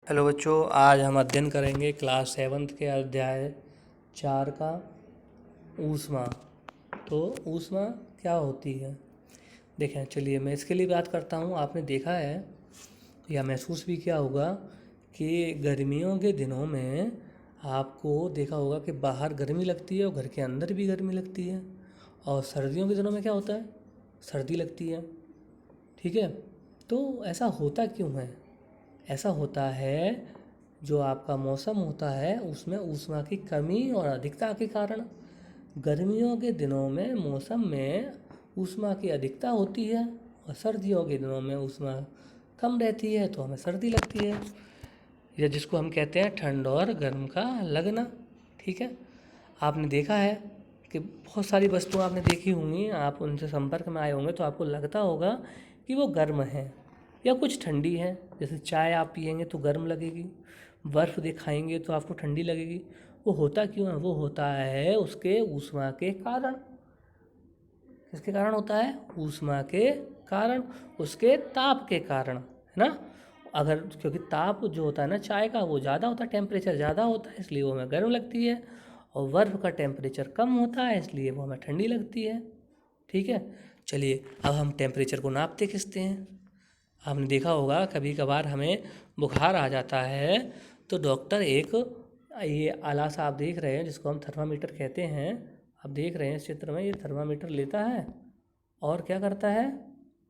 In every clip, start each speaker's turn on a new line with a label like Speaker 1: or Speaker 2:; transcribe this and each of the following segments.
Speaker 1: Hello बच्चों, आज हम अध्ययन करेंगे क्लास 7th के अध्याय 4 का ऊष्मा। तो ऊष्मा क्या होती है? देखें, चलिए मैं इसके लिए बात करता हूँ। आपने देखा है या महसूस भी किया होगा कि गर्मियों के दिनों में आपको देखा होगा कि बाहर गर्मी लगती है और घर के अंदर भी गर्मी लगती है, और सर्दियों के दिनों में क्या होता है? सर्दी लगती है। ठीक है, तो ऐसा होता क्यों है? ऐसा होता है, जो आपका मौसम होता है उसमें ऊष्मा की कमी और अधिकता के कारण। गर्मियों के दिनों में मौसम में ऊष्मा की अधिकता होती है और सर्दियों के दिनों में ऊष्मा कम रहती है, तो हमें सर्दी लगती है, या जिसको हम कहते हैं ठंड और गर्म का लगना। ठीक है, आपने देखा है कि बहुत सारी वस्तुएं आपने देखी होंगी, आप उनसे संपर्क में आए होंगे तो आपको लगता होगा कि वो गर्म है या कुछ ठंडी है। जैसे चाय आप पिएंगे तो गर्म लगेगी, बर्फ़ दिखाएंगे तो आपको ठंडी लगेगी। वो होता क्यों है? वो होता है उसके ऊष्मा के कारण। किसके कारण होता है? ऊष्मा के कारण, उसके ताप के कारण, है ना। अगर क्योंकि ताप जो होता है ना चाय का, वो ज़्यादा होता है, टेम्परेचर ज़्यादा होता है, इसलिए वो हमें गर्म लगती है, और बर्फ़ का टेम्परेचर कम होता है, इसलिए वो हमें ठंडी लगती है। ठीक है, चलिए अब हम टेम्परेचर को नापते किसते हैं। आपने देखा होगा कभी कभार हमें बुखार आ जाता है तो डॉक्टर एक, ये आला सा आप देख रहे हैं जिसको हम थर्मामीटर कहते हैं, आप देख रहे हैं इस चित्र में, ये थर्मामीटर लेता है और क्या करता है,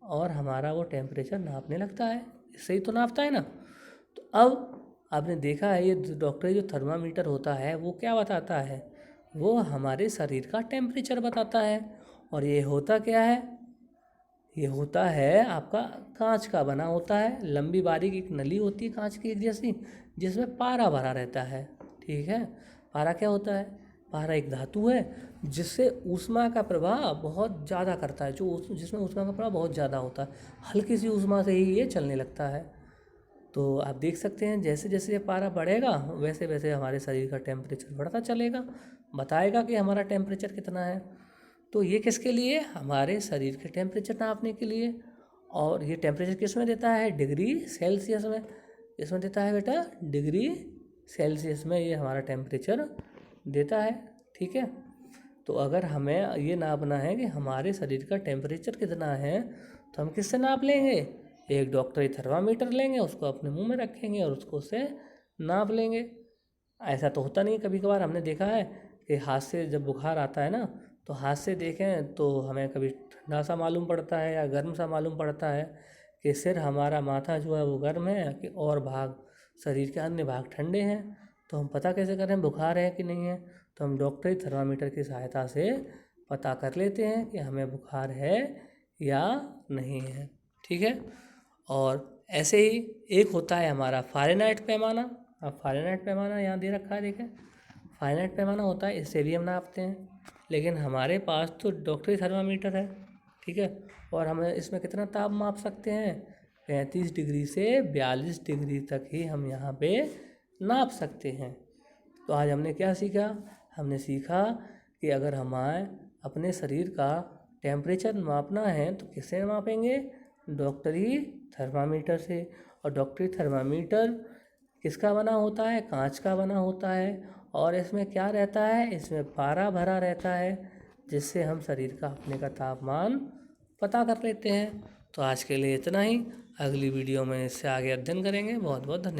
Speaker 1: और हमारा वो टेम्परेचर नापने लगता है। इससे ही तो नापता है ना। तो अब आपने देखा है ये डॉक्टर जो थर्मामीटर होता है वो क्या बताता है? वो हमारे शरीर का टेम्परेचर बताता है। और ये होता क्या है? ये होता है आपका कांच का बना होता है, लंबी बारीक एक नली होती है कांच की एक जैसी, जिसमें पारा भरा रहता है। ठीक है, पारा क्या होता है? पारा एक धातु है जिससे ऊष्मा का प्रवाह बहुत ज़्यादा करता है, जिसमें ऊष्मा का प्रवाह बहुत ज़्यादा होता है। हल्की सी ऊष्मा से ही ये चलने लगता है। तो आप देख सकते हैं जैसे जैसे ये पारा बढ़ेगा वैसे वैसे हमारे शरीर का टेम्परेचर बढ़ता चलेगा, बताएगा कि हमारा टेम्परेचर कितना है। तो ये किसके लिए? हमारे शरीर के टेम्परेचर नापने के लिए। और ये टेम्परेचर किस में देता है? डिग्री सेल्सियस में। इसमें देता है बेटा डिग्री सेल्सियस में, ये हमारा टेम्परेचर देता है। ठीक है, तो अगर हमें ये नापना है कि हमारे शरीर का टेम्परेचर कितना है तो हम किससे नाप लेंगे? एक डॉक्टरी थर्मामीटर लेंगे, उसको अपने मुंह में रखेंगे और उसको उससे नाप लेंगे। ऐसा तो होता नहीं, कभी कभार हमने देखा है कि हाथ से जब बुखार आता है ना, तो हाथ से देखें तो हमें कभी ठंडा सा मालूम पड़ता है या गर्म सा मालूम पड़ता है, कि सिर हमारा माथा जो है वो गर्म है कि और भाग शरीर के अन्य भाग ठंडे हैं। तो हम पता कैसे करें बुखार है कि नहीं है? तो हम डॉक्टरी थर्मामीटर की सहायता से पता कर लेते हैं कि हमें बुखार है या नहीं है। ठीक है, और ऐसे ही एक होता है हमारा फ़ारेनहाइट पैमाना। अब फ़ारेनहाइट पैमाना यहाँ दे रखा है, देखें फ़ारेनहाइट पैमाना होता है, इससे भी हम नापते हैं, लेकिन हमारे पास तो डॉक्टरी थर्मामीटर है। ठीक है, और हम इसमें कितना ताप माप सकते हैं? 35 डिग्री से 42 डिग्री तक ही हम यहाँ पे नाप सकते हैं। तो आज हमने क्या सीखा? हमने सीखा कि अगर हमें अपने शरीर का टेम्परेचर मापना है तो किससे मापेंगे? डॉक्टरी थर्मामीटर से। और डॉक्टरी थर्मामीटर किसका बना होता है? कांच का बना होता है, और इसमें क्या रहता है? इसमें पारा भरा रहता है, जिससे हम शरीर का अपने का तापमान पता कर लेते हैं। तो आज के लिए इतना ही, अगली वीडियो में इससे आगे अध्ययन करेंगे। बहुत बहुत धन्यवाद।